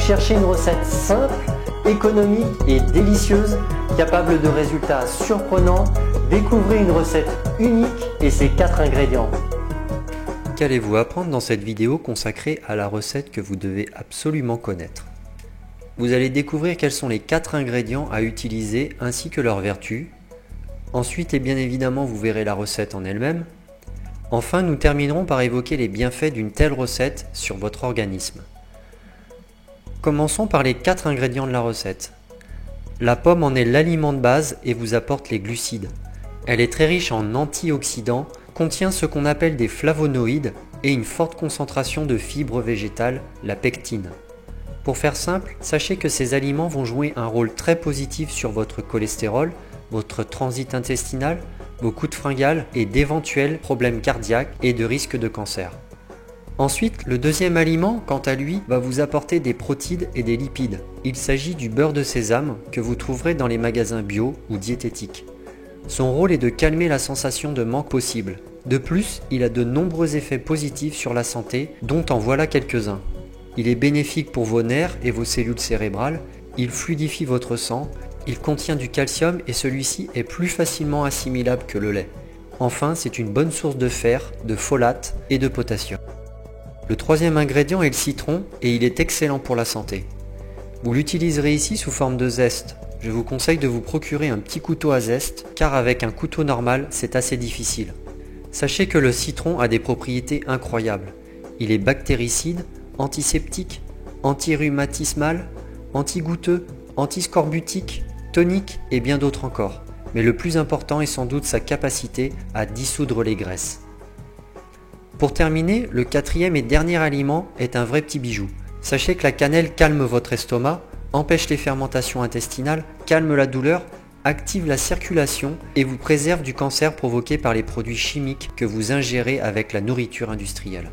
cherchez une recette simple, économique et délicieuse, capable de résultats surprenants, découvrez une recette unique et ses 4 ingrédients. Qu'allez-vous apprendre dans cette vidéo consacrée à la recette que vous devez absolument connaître? Vous allez découvrir quels sont les 4 ingrédients à utiliser ainsi que leurs vertus. Ensuite, et bien évidemment, vous verrez la recette en elle-même. Enfin, nous terminerons par évoquer les bienfaits d'une telle recette sur votre organisme. Commençons par les 4 ingrédients de la recette. La pomme en est l'aliment de base et vous apporte les glucides. Elle est très riche en antioxydants, contient ce qu'on appelle des flavonoïdes et une forte concentration de fibres végétales, la pectine. Pour faire simple, sachez que ces aliments vont jouer un rôle très positif sur votre cholestérol, votre transit intestinal, vos coups de fringale et d'éventuels problèmes cardiaques et de risque de cancer. Ensuite, le deuxième aliment, quant à lui, va vous apporter des protides et des lipides. Il s'agit du beurre de sésame que vous trouverez dans les magasins bio ou diététiques. Son rôle est de calmer la sensation de manque possible. De plus, il a de nombreux effets positifs sur la santé, dont en voilà quelques-uns. Il est bénéfique pour vos nerfs et vos cellules cérébrales, il fluidifie votre sang, il contient du calcium et celui-ci est plus facilement assimilable que le lait. Enfin, c'est une bonne source de fer, de folate et de potassium. Le troisième ingrédient est le citron et il est excellent pour la santé. Vous l'utiliserez ici sous forme de zeste. Je vous conseille de vous procurer un petit couteau à zeste car avec un couteau normal, c'est assez difficile. Sachez que le citron a des propriétés incroyables. Il est bactéricide, antiseptique, antirhumatismal, antigoutteux, antiscorbutique, tonique et bien d'autres encore. Mais le plus important est sans doute sa capacité à dissoudre les graisses. Pour terminer, le quatrième et dernier aliment est un vrai petit bijou. Sachez que la cannelle calme votre estomac, empêche les fermentations intestinales, calme la douleur, active la circulation et vous préserve du cancer provoqué par les produits chimiques que vous ingérez avec la nourriture industrielle.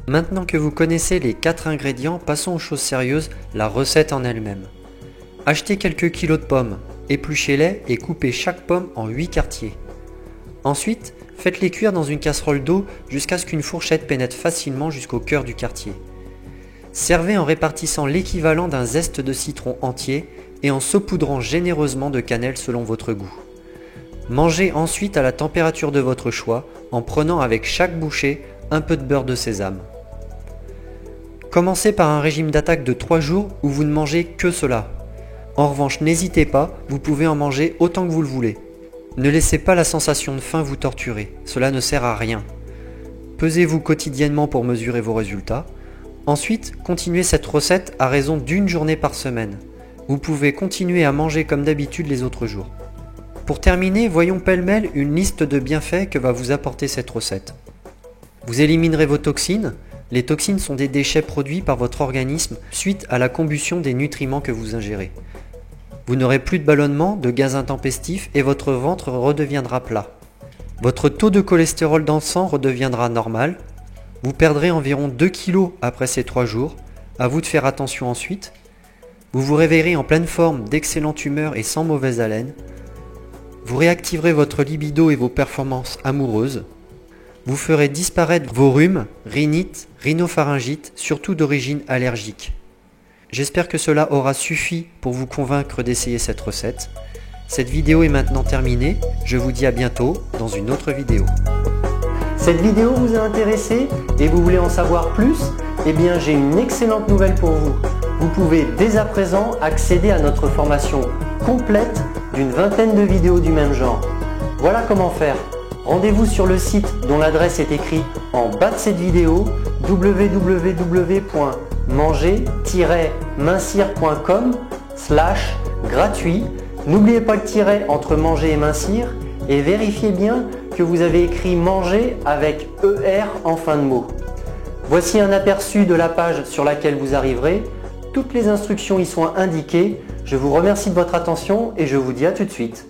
Maintenant que vous connaissez les 4 ingrédients, passons aux choses sérieuses, la recette en elle-même. Achetez quelques kilos de pommes, épluchez-les et coupez chaque pomme en 8 quartiers. Ensuite, faites-les cuire dans une casserole d'eau jusqu'à ce qu'une fourchette pénètre facilement jusqu'au cœur du quartier. Servez en répartissant l'équivalent d'un zeste de citron entier et en saupoudrant généreusement de cannelle selon votre goût. Mangez ensuite à la température de votre choix en prenant avec chaque bouchée un peu de beurre de sésame. Commencez par un régime d'attaque de 3 jours où vous ne mangez que cela. En revanche, n'hésitez pas, vous pouvez en manger autant que vous le voulez. Ne laissez pas la sensation de faim vous torturer, cela ne sert à rien. Pesez-vous quotidiennement pour mesurer vos résultats. Ensuite, continuez cette recette à raison d'1 journée par semaine. Vous pouvez continuer à manger comme d'habitude les autres jours. Pour terminer, voyons pêle-mêle une liste de bienfaits que va vous apporter cette recette. Vous éliminerez vos toxines. Les toxines sont des déchets produits par votre organisme suite à la combustion des nutriments que vous ingérez. Vous n'aurez plus de ballonnement, de gaz intempestifs et votre ventre redeviendra plat. Votre taux de cholestérol dans le sang redeviendra normal. Vous perdrez environ 2 kg après ces 3 jours. À vous de faire attention ensuite. Vous vous réveillerez en pleine forme, d'excellente humeur et sans mauvaise haleine. Vous réactiverez votre libido et vos performances amoureuses. Vous ferez disparaître vos rhumes, rhinites, rhinopharyngites, surtout d'origine allergique. J'espère que cela aura suffi pour vous convaincre d'essayer cette recette. Cette vidéo est maintenant terminée. Je vous dis à bientôt dans une autre vidéo. Cette vidéo vous a intéressé et vous voulez en savoir plus? Eh bien, j'ai une excellente nouvelle pour vous. Vous pouvez dès à présent accéder à notre formation complète d'une vingtaine de vidéos du même genre. Voilà comment faire. Rendez-vous sur le site dont l'adresse est écrite en bas de cette vidéo, www.manger-mincir.com/gratuit. N'oubliez pas le tiret entre manger et mincir et vérifiez bien que vous avez écrit manger avec ER en fin de mot. Voici un aperçu de la page sur laquelle vous arriverez. Toutes les instructions y sont indiquées. Je vous remercie de votre attention et je vous dis à tout de suite.